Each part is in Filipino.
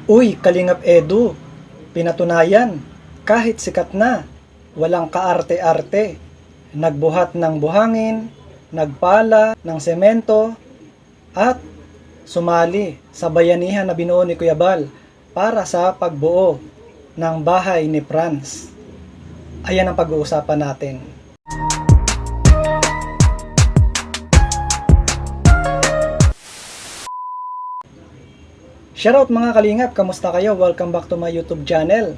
Uy, Kalingap Edu, pinatunayan, kahit sikat na, walang kaarte-arte, nagbuhat ng buhangin, nagpala ng semento, at sumali sa bayanihan na binuo ni Kuya Bal para sa pagbuo ng bahay ni Franz. Ayan ang pag-uusapan natin. Shoutout mga kalingap, kamusta kayo? Welcome back to my YouTube channel.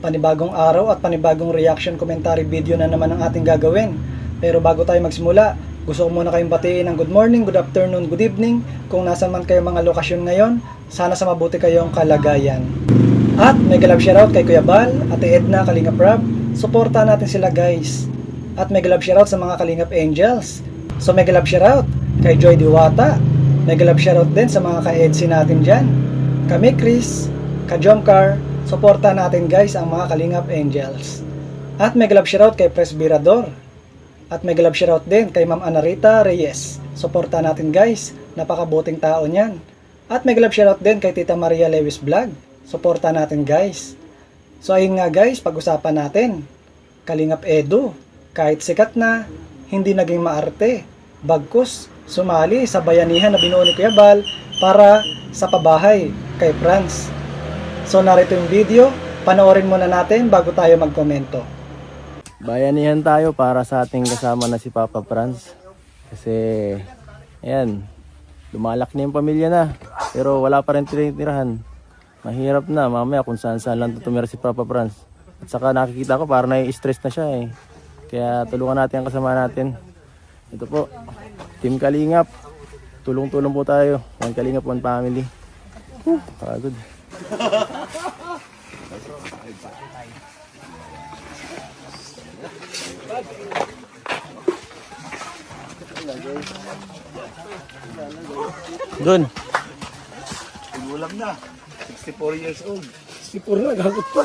Panibagong araw at panibagong reaction commentary video na naman ang ating gagawin. Pero bago tayo magsimula, gusto ko muna kayong batiin ng good morning, good afternoon, good evening. Kung nasan man kayo mga lokasyon ngayon, sana sa mabuti kayong kalagayan. At mega love shoutout kay Kuya Bal, Ate Edna, Kalingap Rob. Suportahan natin sila guys. At mega love shoutout sa mga Kalingap Angels. So mega love shoutout kay Joy Diwata. Mega love shoutout din sa mga ka-EDC natin dyan. Kami Chris, ka-Jomcar, suporta natin guys ang mga Kalingap Angels. At mega love shoutout kay Presbyrador. At mega love shoutout din kay Ma'am Anarita Reyes. Suporta natin guys, napakabuting tao niyan. At mega love shoutout din kay Tita Maria Lewis Vlog. Suporta natin guys. So ayun nga guys, pag-usapan natin. Kalingap Edu, kahit sikat na, hindi naging maarte. Bagkus, sumali sa bayanihan na binuo ni Kuya Bal para sa pabahay kay Franz. So narito yung video, panoorin muna natin bago tayo magkomento. Bayanihan tayo para sa ating kasama na si Papa Franz. Kasi, ayan, lumalak na yung pamilya na. Pero wala pa rin tinitirahan. Mahirap na, mamaya kung saan saan lang tumira si Papa Franz. At saka nakikita ko parang nai-stress na siya eh. Kaya tulungan natin ang kasama natin. Ito po, Team Kalingap. Tulong-tulong po tayo. One Kalingap, one family. Pagod. Dun. Gulang na. 64 years old. 64 na, gagot pa.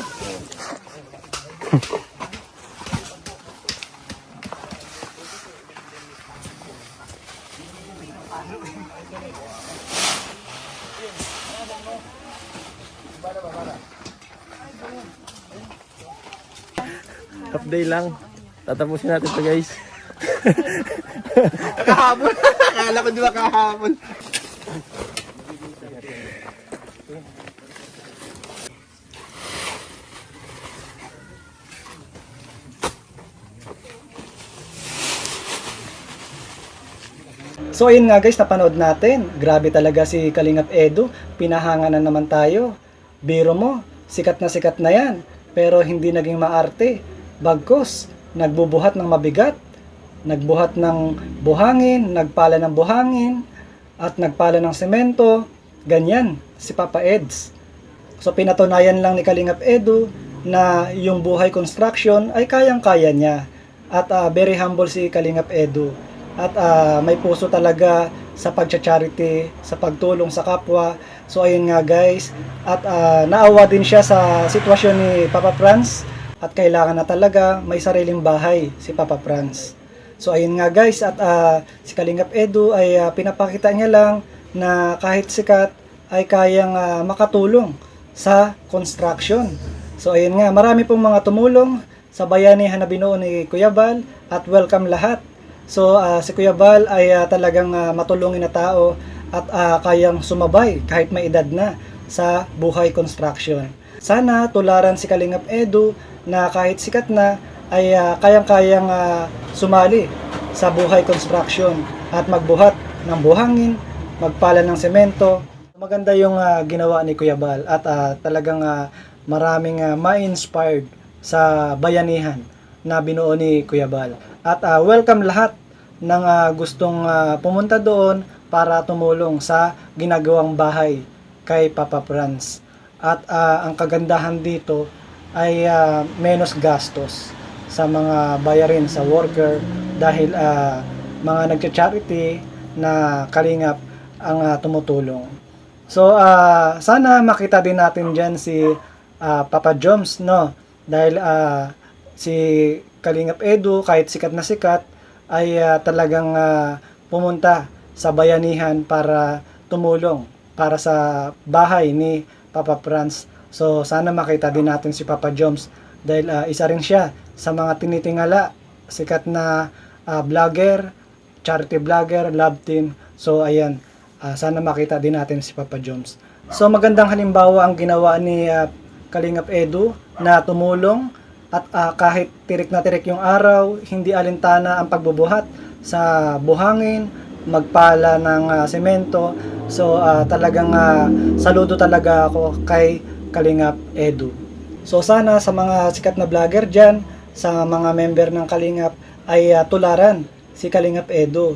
Half day lang. Tatapusin natin to guys. Kahapon. Akala ko di ba kahapon. So ayun nga guys, napanood natin. Grabe talaga si Kalingap Edu. Pinahanga na naman tayo. Biro mo, sikat na yan. Pero hindi naging maarte. Bagkus, nagbubuhat ng mabigat. Nagbuhat ng buhangin, nagpala ng buhangin, at nagpala ng semento. Ganyan, si Papa Eds. So pinatunayan lang ni Kalingap Edu na yung buhay construction ay kayang-kaya niya. At very humble si Kalingap Edu. At may puso talaga sa pagcha-charity, sa pagtulong sa kapwa. So ayun nga guys, at naawa din siya sa sitwasyon ni Papa Franz at kailangan na talaga may sariling bahay si Papa Franz. So ayun nga guys, at si Kalingap Edu ay pinapakita niya lang na kahit sikat ay kayang makatulong sa construction. So ayun nga, marami pong mga tumulong sa bayanihan na binuo ni Kuya Bal at welcome lahat. So si Kuya Bal ay talagang matulungin na tao at kayang sumabay kahit may edad na sa buhay construction. Sana tularan si Kalingap Edu na kahit sikat na ay kayang-kayang sumali sa buhay construction at magbuhat ng buhangin, magpala ng semento. Maganda yung ginawa ni Kuya Bal at talagang maraming ma-inspired sa bayanihan na binuo ni Kuya Bal. At welcome lahat ng gustong pumunta doon para tumulong sa ginagawang bahay kay Papa Franz. At ang kagandahan dito ay menos gastos sa mga bayarin sa worker dahil mga nagcha-charity na kalingap ang tumutulong. So sana makita din natin dyan si Papa Joms, no? Dahil si Kalingap Edu kahit sikat na sikat ay talagang pumunta sa bayanihan para tumulong para sa bahay ni Papa Franz. So sana makita din natin si Papa Joms dahil isa rin siya sa mga tinitingala, sikat na vlogger, charity vlogger, love team. So ayan, sana makita din natin si Papa Joms. So magandang halimbawa ang ginawa ni Kalingap Edu na tumulong at kahit tirik na tirik yung araw, hindi alintana ang pagbubuhat sa buhangin, magpala ng semento. So talagang saludo talaga ako kay Kalingap Edu. So sana sa mga sikat na vlogger dyan, sa mga member ng Kalingap ay tularan si Kalingap Edu.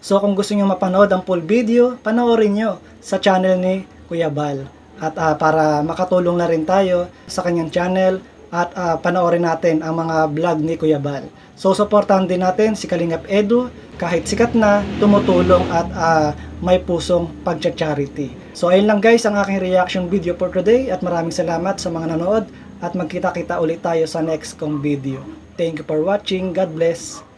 So kung gusto niyo mapanood ang full video, panoorin nyo sa channel ni Kuya Bal. At para makatulong na rin tayo sa kanyang channel at panoorin natin ang mga vlog ni Kuya Bal. So supportahan din natin si Kalingap Edu kahit sikat na, tumutulong at may pusong pagcha-charity. So ayun lang guys ang aking reaction video for today at maraming salamat sa mga nanood at magkita-kita ulit tayo sa next kong video. Thank you for watching. God bless.